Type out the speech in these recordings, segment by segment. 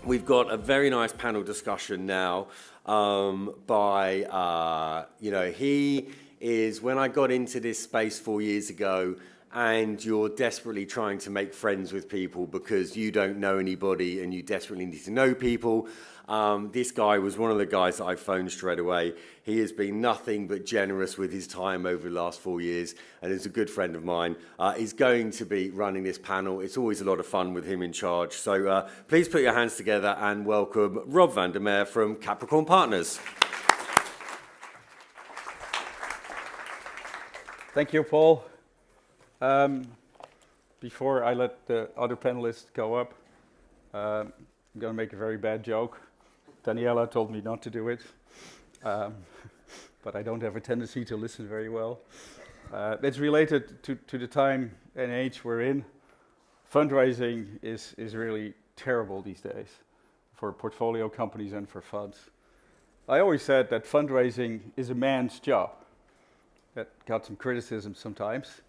we've got a very nice panel discussion now he is, when I got into this space 4 years ago, and you're desperately trying to make friends with people because you don't know anybody and you desperately need to know people. This guy was one of the guys that I phoned straight away. He has been nothing but generous with his time over the last 4 years and is a good friend of mine. He's going to be running this panel. It's always a lot of fun with him in charge. So please put your hands together and welcome Rob van der Meer from Capricorn Partners. Thank you, Paul. Before I let the other panelists go up, I'm going to make a very bad joke. Daniela told me not to do it, but I don't have a tendency to listen very well. It's related to the time and age we're in. Fundraising is really terrible these days for portfolio companies and for funds. I always said that fundraising is a man's job. That got some criticism sometimes.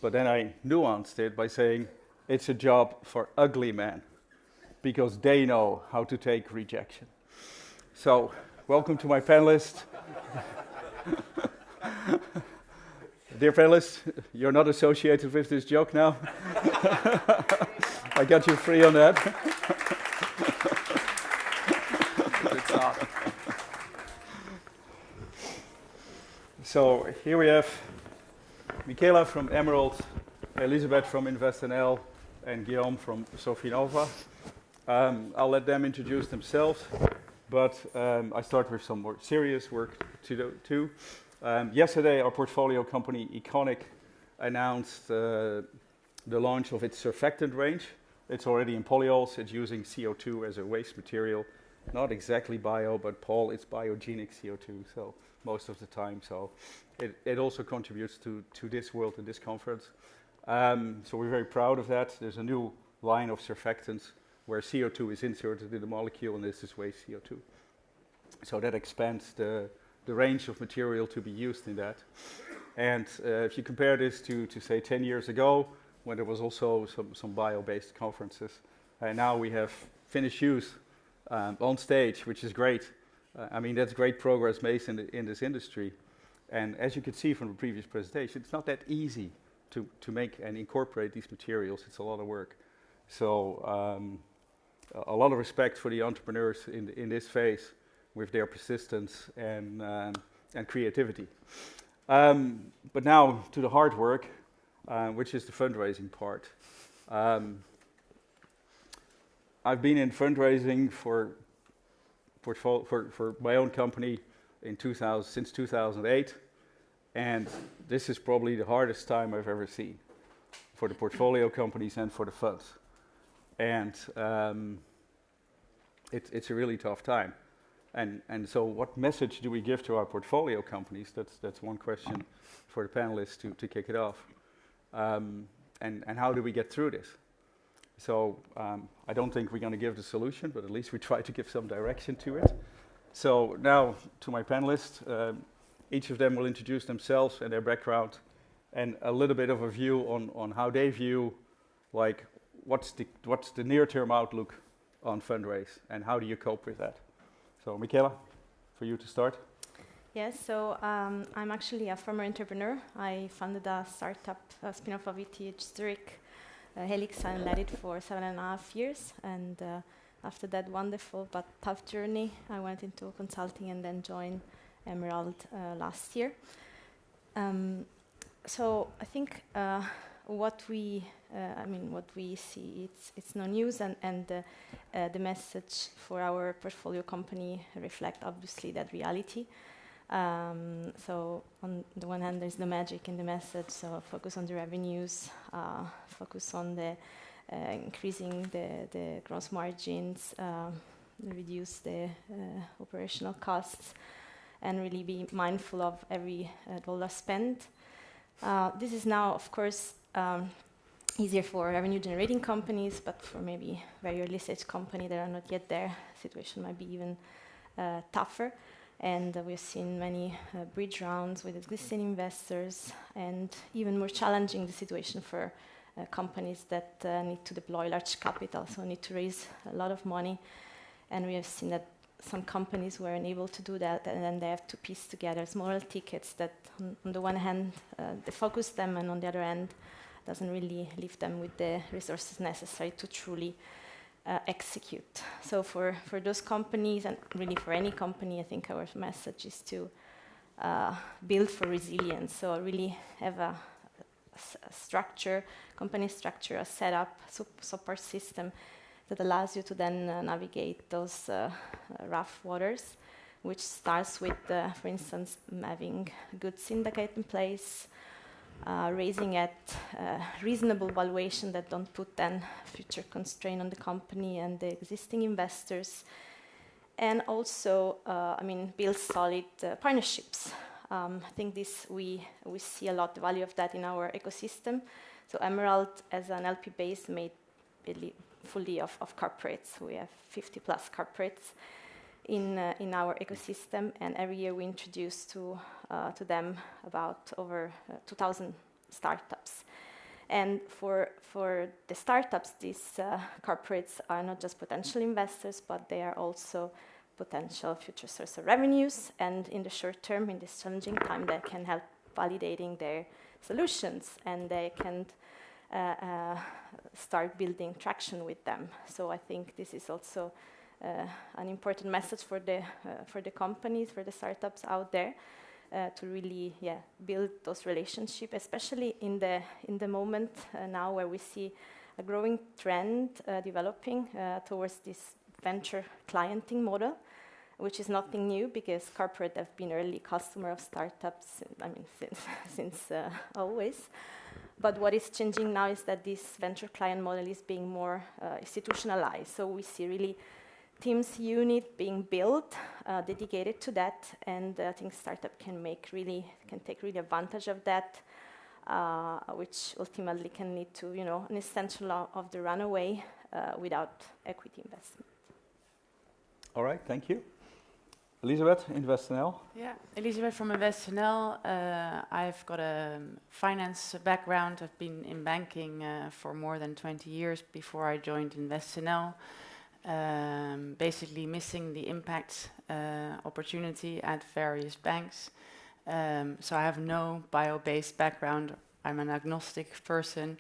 But then I nuanced it by saying it's a job for ugly men, because they know how to take rejection. So, welcome to my panelists. Dear panelists, you're not associated with this joke now. I got you free on that. So, here we have Michela from Emerald, Elisabeth from InvestNL, and Guillaume from Sofinnova. I'll let them introduce themselves, but I start with some more serious work to do. Yesterday, our portfolio company, Econic, announced the launch of its surfactant range. It's already in polyols. It's using CO2 as a waste material. Not exactly bio, but Paul, it's biogenic CO2, so most of the time. So it also contributes to this world and this conference. So we're very proud of that. There's a new line of surfactants where CO2 is inserted in the molecule, and this is waste CO2. So that expands the range of material to be used in that. And if you compare this to say 10 years ago, when there was also some bio-based conferences, and now we have finished use on stage, which is great. I mean, that's great progress made in this industry. And as you could see from the previous presentation, it's not that easy to make and incorporate these materials. It's a lot of work. So a lot of respect for the entrepreneurs in this phase with their persistence and creativity. But now to the hard work, which is the fundraising part. I've been in fundraising for my own company since 2008, and this is probably the hardest time I've ever seen for the portfolio companies and for the funds. And it's a really tough time. And so what message do we give to our portfolio companies? That's one question for the panelists to kick it off. And how do we get through this? So I don't think we're going to give the solution, but at least we try to give some direction to it. So now to my panelists, each of them will introduce themselves and their background, and a little bit of a view on how they view, like, what's the near-term outlook on fundraise, and how do you cope with that? So Michela, for you to start. Yes, so I'm actually a former entrepreneur. I funded a startup, a spin-off of ETH Zurich, Helix, and led it for 7.5 years. And after that wonderful but tough journey, I went into consulting and then joined Emerald last year. So I think what we see, it's no news, and the message for our portfolio company reflect obviously that reality. So on the one hand, there's the magic in the message, so focus on the revenues, focus on the increasing the gross margins, reduce the operational costs, and really be mindful of every dollar spent. This is now, of course, easier for revenue-generating companies, but for maybe very early-stage companies that are not yet there, situation might be even tougher. And we've seen many bridge rounds with existing investors, and even more challenging the situation for companies that need to deploy large capital, so need to raise a lot of money. And we have seen that some companies were unable to do that, and then they have to piece together smaller tickets that, on the one hand, they focus them, and on the other hand, doesn't really leave them with the resources necessary to truly execute. So for those companies, and really for any company, I think our message is to build for resilience. So really have a structure, company structure, a setup, support system that allows you to then navigate those rough waters, which starts with, for instance, having a good syndicate in place, raising at reasonable valuation that don't put then future constraint on the company and the existing investors, and also, build solid partnerships. I think this we see a lot the value of that in our ecosystem. So Emerald, as an LP base, made really fully of corporates. We have 50 plus corporates in our ecosystem, and every year we introduce to them about over 2,000 startups. And for the startups, these corporates are not just potential investors, but they are also potential future source of revenues. And in the short term, in this challenging time, they can help validating their solutions, and they can start building traction with them. So I think this is also an important message for the companies, for the startups out there, to really build those relationships, especially in the moment now where we see a growing trend developing towards this venture clienting model, which is nothing new because corporate have been early customer of startups, since always. But what is changing now is that this venture client model is being more institutionalized. So we see really teams unit being built, dedicated to that, and I think startup can take really advantage of that, which ultimately can lead to an essential of the runaway without equity investment. All right, thank you. Elisabeth, InvestNL. Yeah, Elisabeth from InvestNL. I've got a finance background. I've been in banking for more than 20 years before I joined InvestNL. Basically missing the impact opportunity at various banks. So I have no bio-based background. I'm an agnostic person,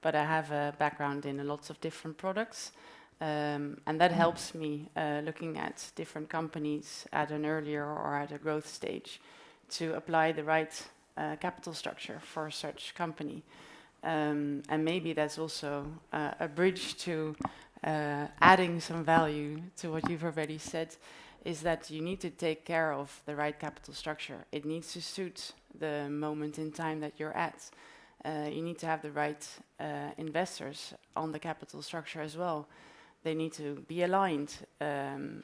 but I have a background in lots of different products. And that helps me looking at different companies at an earlier or at a growth stage to apply the right capital structure for such company. And maybe that's also a bridge to adding some value to what you've already said, is that you need to take care of the right capital structure. It needs to suit the moment in time that you're at. You need to have the right investors on the capital structure as well. They need to be aligned.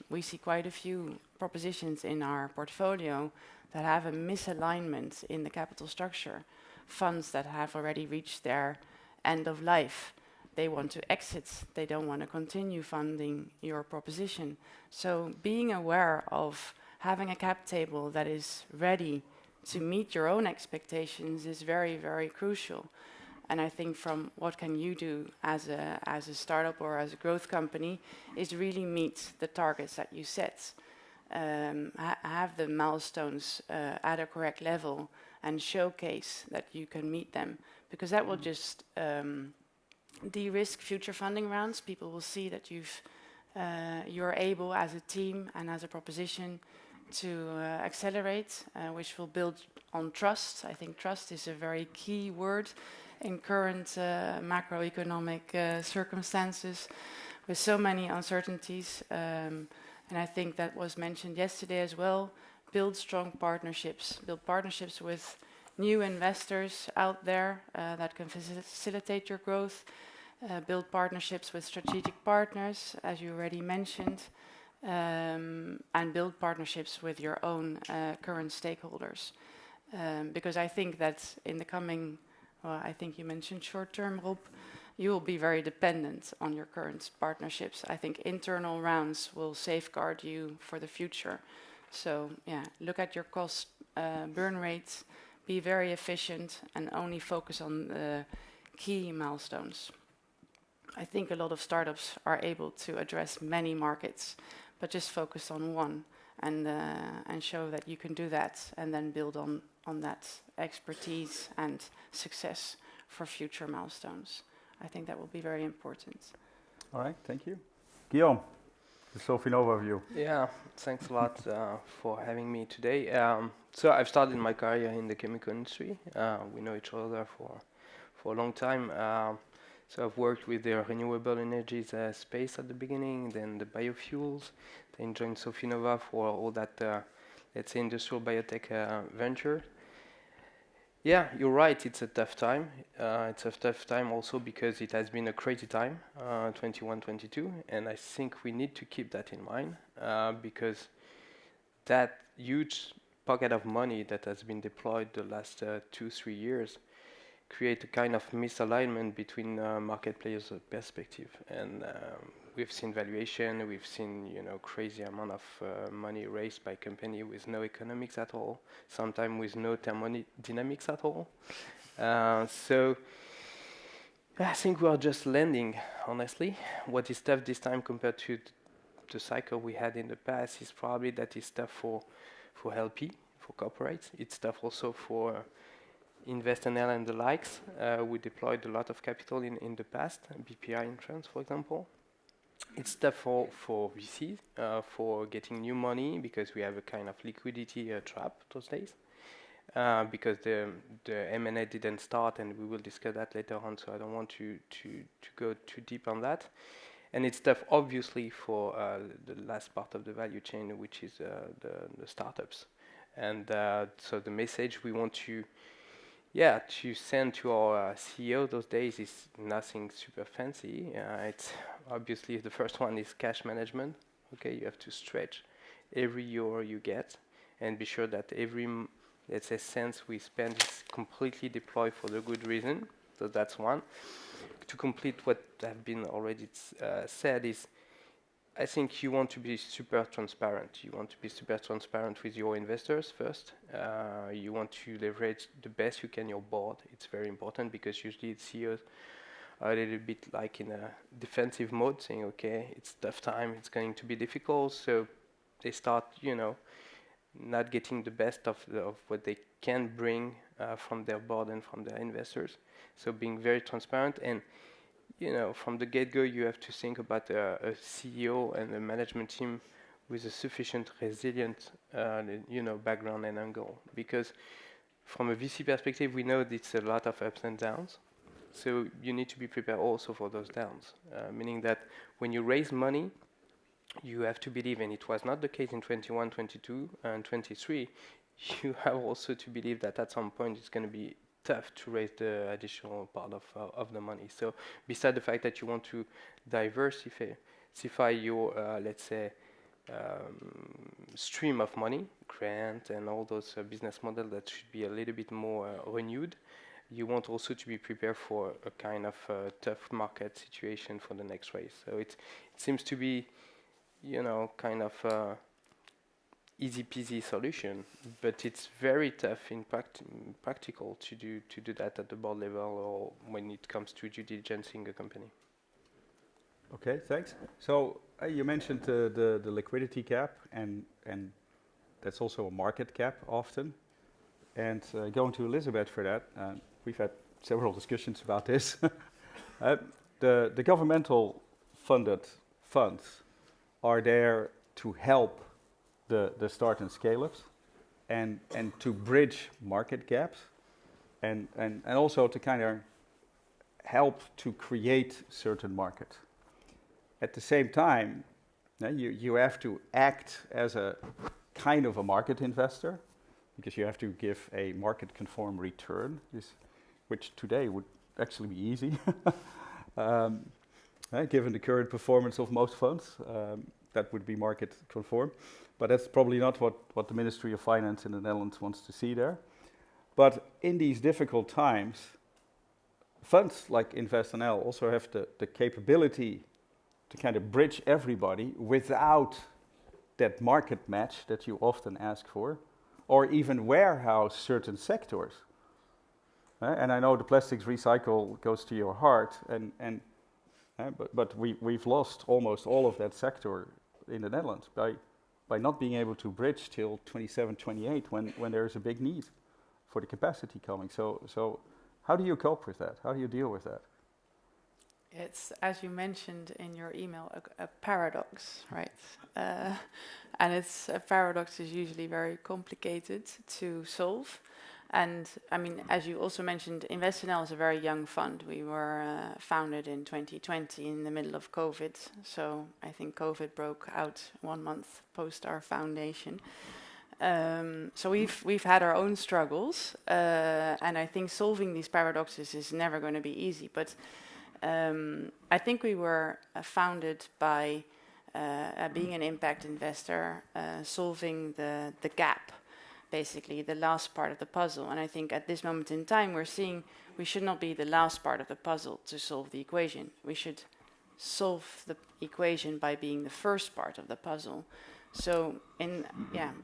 We see quite a few propositions in our portfolio that have a misalignment in the capital structure. Funds that have already reached their end of life. They want to exit. They don't want to continue funding your proposition. So being aware of having a cap table that is ready to meet your own expectations is very, very crucial. And I think from what can you do as a startup or as a growth company is really meet the targets that you set. Have the milestones at a correct level and showcase that you can meet them. Because that will just de-risk future funding rounds. People will see that you're able as a team and as a proposition to accelerate, which will build on trust. I think trust is a very key word in current macroeconomic circumstances with so many uncertainties. And I think that was mentioned yesterday as well. Build strong partnerships. Build partnerships with new investors out there that can facilitate your growth. Build partnerships with strategic partners, as you already mentioned. And build partnerships with your own current stakeholders. Because I think that in the coming, I think you mentioned short-term, Rob, you will be very dependent on your current partnerships. I think internal rounds will safeguard you for the future. So yeah, look at your cost burn rates, be very efficient, and only focus on the key milestones. I think a lot of startups are able to address many markets, but just focus on one and show that you can do that, and then build on that expertise and success for future milestones. I think that will be very important. All right, thank you. Guillaume, the Sofinnova view. Yeah, thanks a lot for having me today. So I've started my career in the chemical industry. We know each other for a long time. So I've worked with the renewable energies space at the beginning, then the biofuels, then joined Sofinnova for all that, let's say, industrial biotech venture. Yeah, you're right, it's a tough time. It's a tough time also because it has been a crazy time, 21-22, and I think we need to keep that in mind because that huge pocket of money that has been deployed the last 2-3 years create a kind of misalignment between market players' perspective. And we've seen valuation, we've seen crazy amount of money raised by company with no economics at all, sometimes with no thermodynamics at all. So I think we are just landing, honestly. What is tough this time compared to the cycle we had in the past is probably that it's tough for LP, for corporates. It's tough also for InvestNL and the likes. We deployed a lot of capital in the past, BPI in France, for example. It's tough for VCs, for getting new money, because we have a kind of liquidity trap those days, because the M&A didn't start, and we will discuss that later on, so I don't want to go too deep on that. And it's tough, obviously, for the last part of the value chain, which is the startups. And so the message we want to send to our CEO those days is nothing super fancy. It's obviously the first one is cash management. Okay, you have to stretch every euro you get and be sure that every, let's say, cent we spend is completely deployed for the good reason. So that's one. To complete what have been already said is, I think you want to be super transparent. You want to be super transparent with your investors first. You want to leverage the best you can your board. It's very important because usually the CEOs are a little bit like in a defensive mode, saying, okay, it's tough time, it's going to be difficult. So they start, not getting the best of what they can bring from their board and from their investors. So being very transparent, and from the get-go, you have to think about a CEO and a management team with a sufficient resilient, background and angle. Because from a VC perspective, we know it's a lot of ups and downs. So you need to be prepared also for those downs. Meaning that when you raise money, you have to believe, and it was not the case in 21, 22, and 23, you have also to believe that at some point it's going to be tough to raise the additional part of the money. So beside the fact that you want to diversify your, let's say, stream of money, grant and all those business models that should be a little bit more renewed, you want also to be prepared for a kind of tough market situation for the next raise. So it seems to be, kind of easy peasy solution, but it's very tough in practical to do that at the board level or when it comes to due diligencing a company. Okay, thanks. So you mentioned the liquidity cap, and that's also a market cap often. And going to Elisabeth for that, we've had several discussions about this. The governmental funded funds are there to help the start and scale-ups and to bridge market gaps and also to kind of help to create certain markets. At the same time, you have to act as a kind of a market investor because you have to give a market-conform return, which today would actually be easy, given the current performance of most funds. That would be market-conform. But that's probably not what the Ministry of Finance in the Netherlands wants to see there. But in these difficult times, funds like InvestNL also have the capability to kind of bridge everybody without that market match that you often ask for, or even warehouse certain sectors. And I know the plastics recycle goes to your heart, but we've lost almost all of that sector in the Netherlands by not being able to bridge till 27, 28 when there is a big need for the capacity coming. So how do you cope with that? How do you deal with that? It's, as you mentioned in your email, a paradox, right? And it's a paradox is usually very complicated to solve. And I mean, as you also mentioned, InvestNL is a very young fund. We were founded in 2020 in the middle of COVID. So I think COVID broke out 1 month post our foundation. So we've had our own struggles, and I think solving these paradoxes is never going to be easy. But I think we were founded by being an impact investor, solving the gap, basically the last part of the puzzle. And I think at this moment in time, we're seeing we should not be the last part of the puzzle to solve the equation. We should solve the equation by being the first part of the puzzle. So in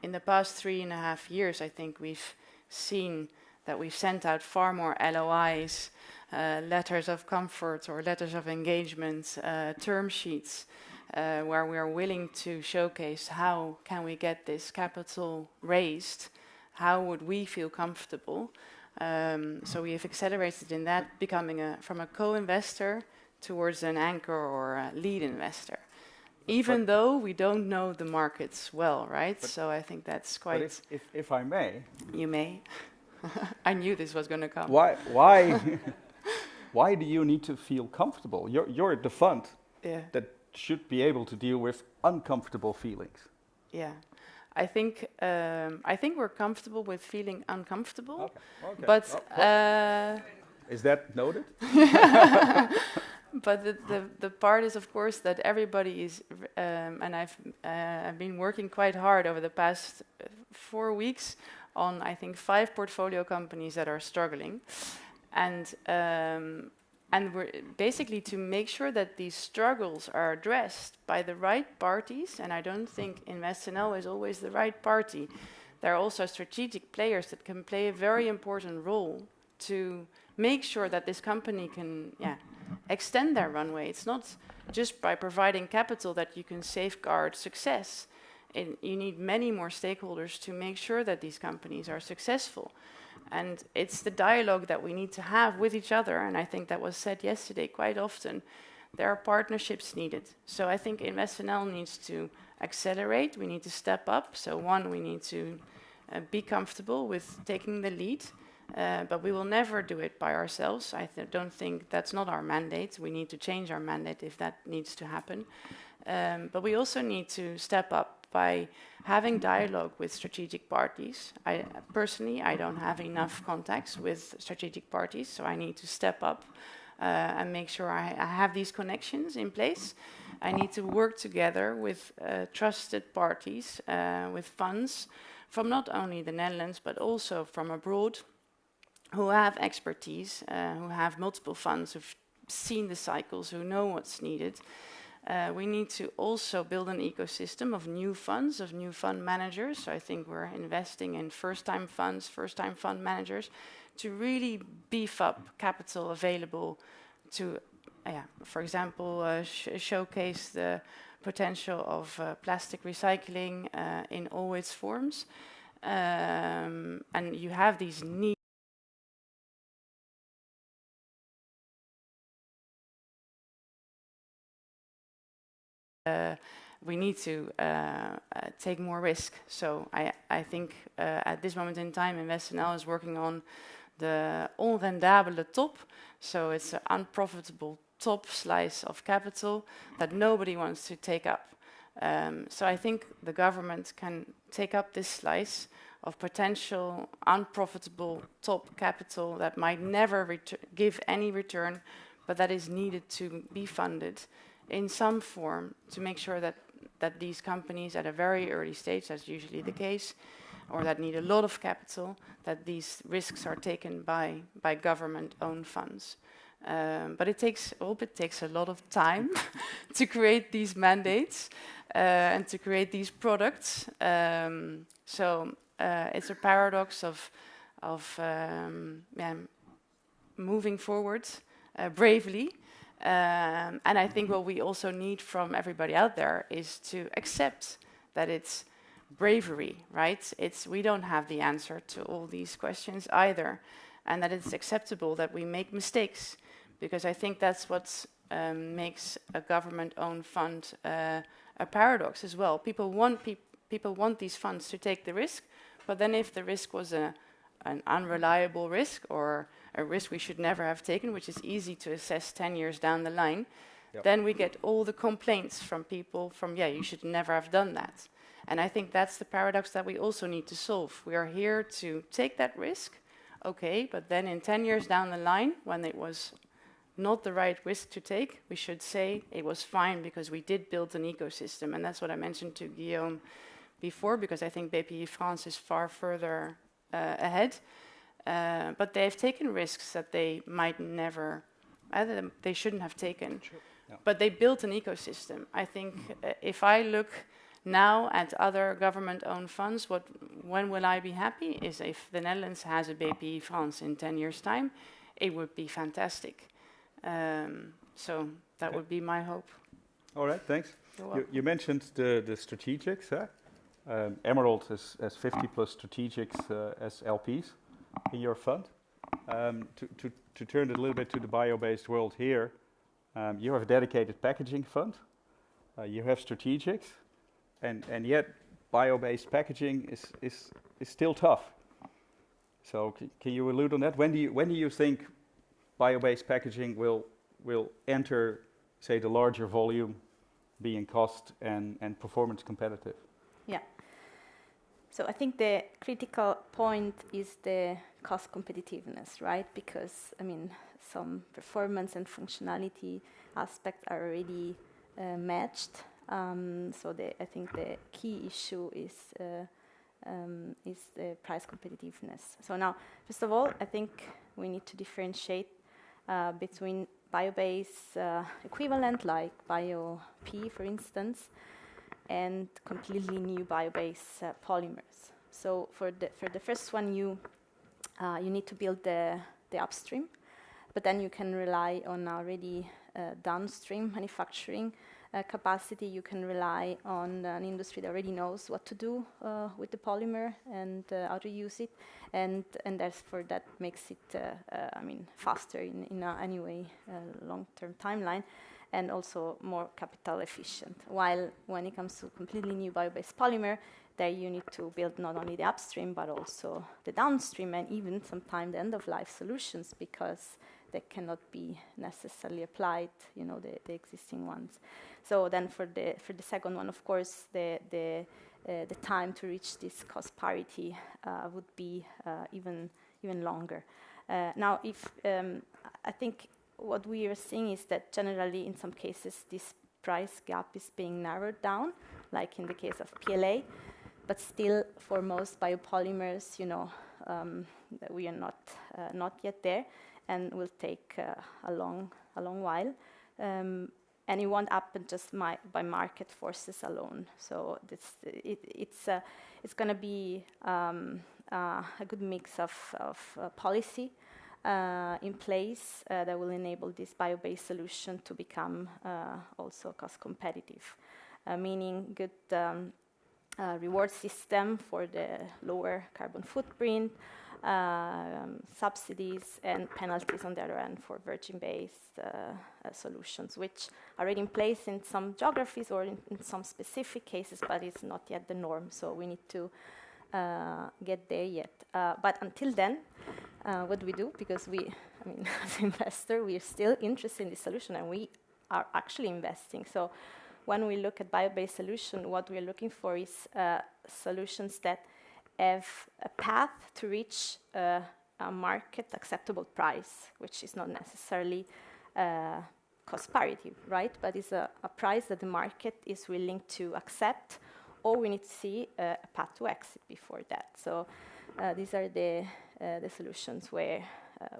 the past 3.5 years, I think we've seen that we've sent out far more LOIs, letters of comfort or letters of engagement, term sheets, where we are willing to showcase how can we get this capital raised, how would we feel comfortable. So we have accelerated in that, becoming from a co-investor towards an anchor or a lead investor. Even though we don't know the markets well, right? So I think that's quite... But if I may... You may. I knew this was going to come. Why do you need to feel comfortable? You're the fund that should be able to deal with uncomfortable feelings. Yeah. I think we're comfortable with feeling uncomfortable. Okay. But... is that noted? But the part is, of course, that everybody is, and I've been working quite hard over the past 4 weeks on, I think, 5 portfolio companies that are struggling, and we're basically to make sure that these struggles are addressed by the right parties. And I don't think InvestNL is always the right party. There are also strategic players that can play a very important role to make sure that this company can, extend their runway. It's not just by providing capital that you can safeguard success. You need many more stakeholders to make sure that these companies are successful. And it's the dialogue that we need to have with each other. And I think that was said yesterday quite often. There are partnerships needed. So I think InvestNL needs to accelerate. We need to step up. So one, we need to be comfortable with taking the lead. But we will never do it by ourselves. I don't think that's not our mandate. We need to change our mandate if that needs to happen. But we also need to step up by having dialogue with strategic parties. Personally, I don't have enough contacts with strategic parties, so I need to step up and make sure I have these connections in place. I need to work together with trusted parties, with funds from not only the Netherlands, but also from abroad, who have expertise, who have multiple funds, who've seen the cycles, who know what's needed. We need to also build an ecosystem of new funds, of new fund managers. So I think we're investing in first-time funds, first-time fund managers, to really beef up capital available to, for example, showcase the potential of plastic recycling in all its forms. And you have these needs. We need to take more risk. So I think at this moment in time, InvestNL is working on the onrendabele top. So it's an unprofitable top slice of capital that nobody wants to take up. So I think the government can take up this slice of potential unprofitable top capital that might never give any return, but that is needed to be funded in some form to make sure that these companies at a very early stage, that's usually the case, or that need a lot of capital, that these risks are taken by government-owned funds. But it takes a lot of time to create these mandates and to create these products. So it's a paradox of moving forward bravely, And I think what we also need from everybody out there is to accept that it's bravery, right? We don't have the answer to all these questions either, and that it's acceptable that we make mistakes, because I think that's what makes a government-owned fund a paradox as well. People want these funds to take the risk, but then if the risk was an unreliable risk or a risk we should never have taken, which is easy to assess 10 years down the line, then we get all the complaints from people you should never have done that. And I think that's the paradox that we also need to solve. We are here to take that risk, okay, but then in 10 years down the line, when it was not the right risk to take, we should say it was fine because we did build an ecosystem. And that's what I mentioned to Guillaume before, because I think BPI France is far further ahead. But they've taken risks that they might never, they shouldn't have taken. Sure. Yeah. But they built an ecosystem. I think if I look now at other government-owned funds, when will I be happy is if the Netherlands has a BPI France in 10 years' time, it would be fantastic. So that would be my hope. All right, thanks. You mentioned the strategics. Emerald has 50 plus strategics as LPs in your fund. To turn it a little bit to the bio-based world here, you have a dedicated packaging fund. You have strategics, and yet bio-based packaging is still tough. So can you allude on that? When do you think bio-based packaging will enter, say, the larger volume, being cost and performance competitive? Yeah. So I think the critical point is the cost competitiveness, right? Because, I mean, some performance and functionality aspects are already matched. So I think the key issue is the price competitiveness. So now, first of all, I think we need to differentiate between bio-based equivalent, like bio-P, for instance, and completely new bio-based polymers. So for the first one, you need to build the upstream, but then you can rely on already downstream manufacturing capacity. You can rely on an industry that already knows what to do with the polymer and how to use it, and therefore that makes it, faster in anyway long-term timeline, and also more capital efficient. While when it comes to completely new bio-based polymer, there you need to build not only the upstream but also the downstream, and even sometimes the end-of-life solutions, because they cannot be necessarily applied, the existing ones. So then for the second one, of course, the time to reach this cost parity would be even longer. Now, I think what we are seeing is that generally, in some cases, this price gap is being narrowed down, like in the case of PLA, but still, for most biopolymers, we are not yet there, and will take a long while. And it won't happen just by market forces alone. So it's going to be a good mix of policy in place that will enable this bio-based solution to become also cost competitive, meaning good reward system for the lower carbon footprint, subsidies and penalties on the other end for virgin-based solutions, which are already in place in some geographies or in some specific cases, but it's not yet the norm. So we need to get there yet. But until then, what do we do? Because as an investor, we are still interested in this solution, and we are actually investing. So when we look at bio-based solution, what we are looking for is solutions that have a path to reach a market acceptable price, which is not necessarily cost parity, right? But it's a price that the market is willing to accept, or we need to see a path to exit before that. So these are the solutions where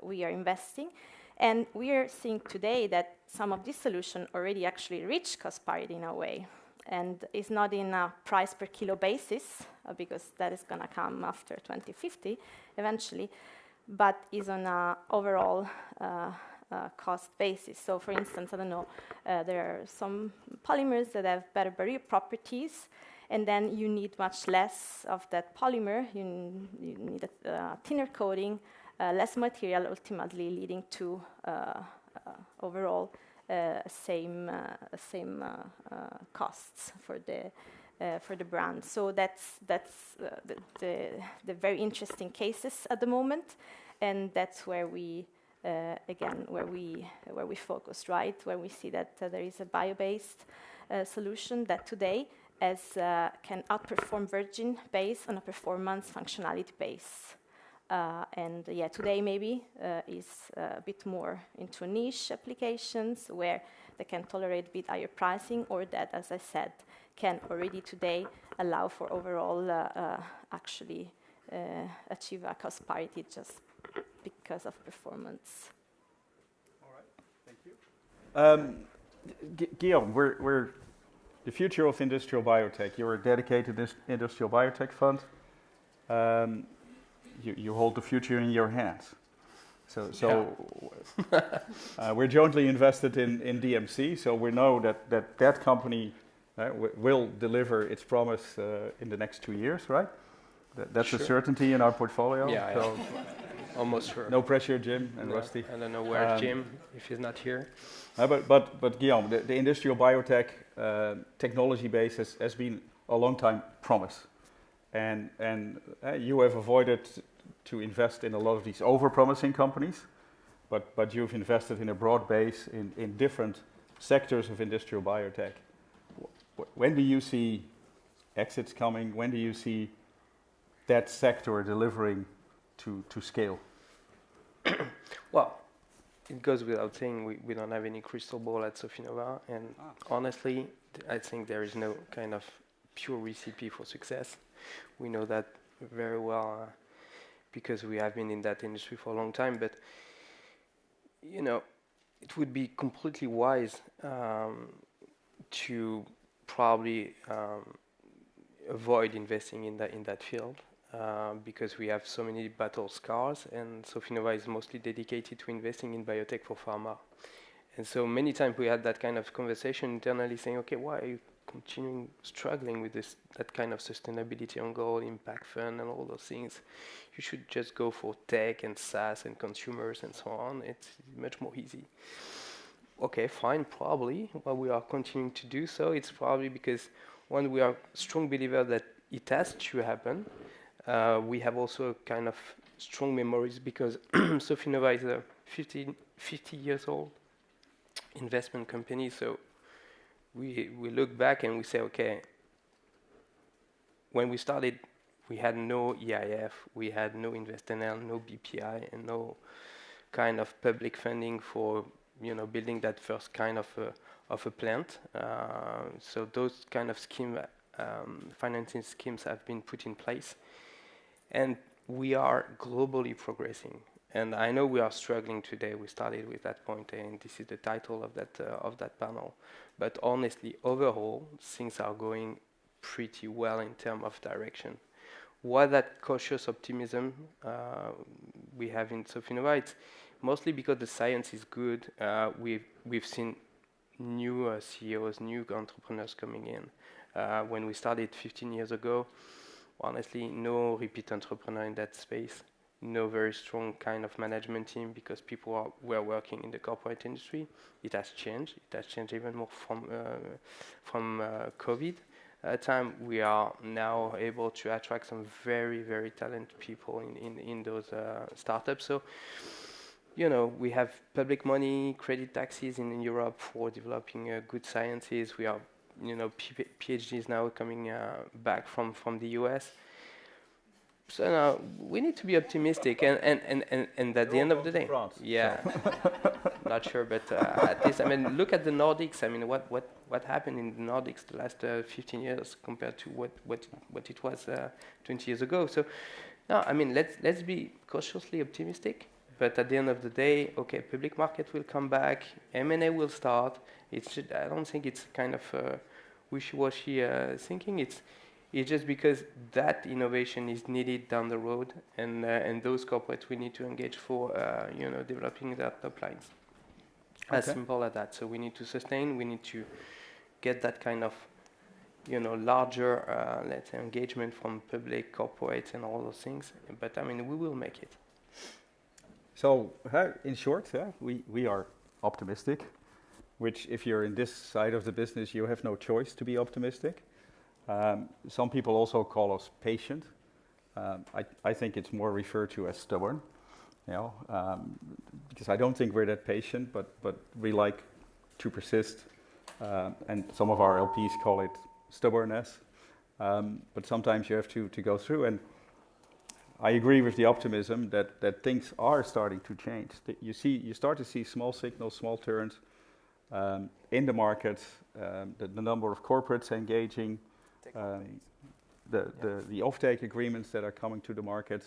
we are investing. And we are seeing today that some of these solutions already actually reach cost parity in a way. And it's not in a price per kilo basis, because that is going to come after 2050 eventually, but is on an overall cost basis. So, for instance, I don't know, there are some polymers that have better barrier properties, and then you need much less of that polymer. You need a thinner coating, less material, ultimately leading to overall same costs for the brand. So that's the very interesting cases at the moment, and that's where we again where we focus, right? Where we see that there is a bio-based solution that today can outperform virgin base on a performance functionality base. And today maybe is a bit more into niche applications where they can tolerate a bit higher pricing, or that, as I said, can already today allow for overall actually achieve a cost parity just because of performance. All right, thank you. Guillaume, we're the future of industrial biotech. You're a dedicated industrial biotech fund. You hold the future in your hands. We're jointly invested in DMC, so we know that company will deliver its promise in the next 2 years, right? That's sure. A certainty in our portfolio. Yeah, so almost sure. No pressure, Jim and Rusty. I don't know where Jim, if he's not here. But Guillaume, the industrial biotech technology base has been a long time promise. And you have avoided to invest in a lot of these over-promising companies, but you've invested in a broad base in different sectors of industrial biotech. When do you see exits coming? When do you see that sector delivering to scale? Well, it goes without saying we don't have any crystal ball at Sofinnova, and honestly, I think there is no kind of pure recipe for success. We know that very well because we have been in that industry for a long time, but you know, it would be completely wise to probably avoid investing in that field because we have so many battle scars, and Sofinnova is mostly dedicated to investing in biotech for pharma. And so many times we had that kind of conversation internally saying, okay, why are you continuing struggling with that kind of sustainability on goal, impact fund and all those things? You should just go for tech and SaaS and consumers and so on. It's much more easy. Okay, fine, probably. But we are continuing to do so. It's probably because, one, we are strong believer that it has to happen. We have also kind of strong memories because Sofinnova is a 50 years old investment company. So we look back and we say, okay, when we started, we had no EIF, we had no InvestNL, no BPI, and no kind of public funding for building that first kind of a plant. So those kind of financing schemes have been put in place, and we are globally progressing. And I know we are struggling today. We started with that point, and this is the title of that panel. But honestly, overall, things are going pretty well in terms of direction. Why that cautious optimism we have in Sofinnova? It's mostly because the science is good. We've seen new CEOs, new entrepreneurs coming in. When we started 15 years ago, honestly, no repeat entrepreneur in that space. No very strong kind of management team because people were working in the corporate industry. It has changed. It has changed even more from COVID time. We are now able to attract some very, very talented people in those startups. So, we have public money, credit taxes in Europe for developing good sciences. We are, PhDs now coming back from the US. So now we need to be optimistic, and at the end of the day, yeah, not sure, but at least look at the Nordics. What happened in the Nordics the last 15 years compared to what it was 20 years ago. So now, let's be cautiously optimistic. But at the end of the day, okay, public market will come back, M&A will start. I don't think it's kind of wishy-washy thinking. It's just because that innovation is needed down the road, and those corporates we need to engage for, developing their top lines. As Okay. simple as that. So we need to sustain. We need to get that kind of, larger, let's say, engagement from public, corporates, and all those things. But I mean, we will make it. So, in short, we are optimistic, which if you're in this side of the business, you have no choice to be optimistic. Some people also call us patient. I think it's more referred to as stubborn, because I don't think we're that patient, but we like to persist. And some of our LPs call it stubbornness. But sometimes you have to go through, and I agree with the optimism that things are starting to change. You start to see small signals, small turns in the market, the number of corporates engaging, the offtake agreements that are coming to the market.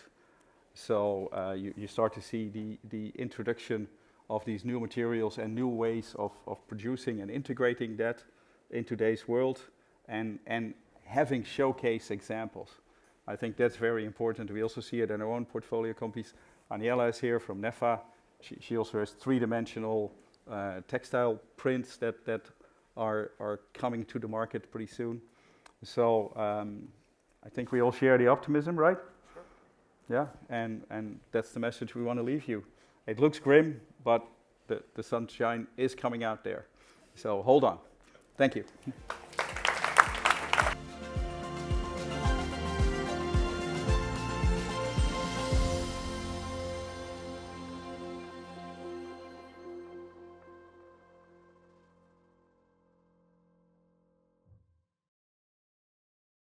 So you start to see the introduction of these new materials and new ways of producing and integrating that in today's world, and having showcase examples. I think that's very important. We also see it in our own portfolio companies. Aniela is here from NEFA. She also has three-dimensional textile prints that are coming to the market pretty soon. So I think we all share the optimism, right? Sure. Yeah, and that's the message we want to leave you. It looks grim, but the sunshine is coming out there. So hold on. Thank you.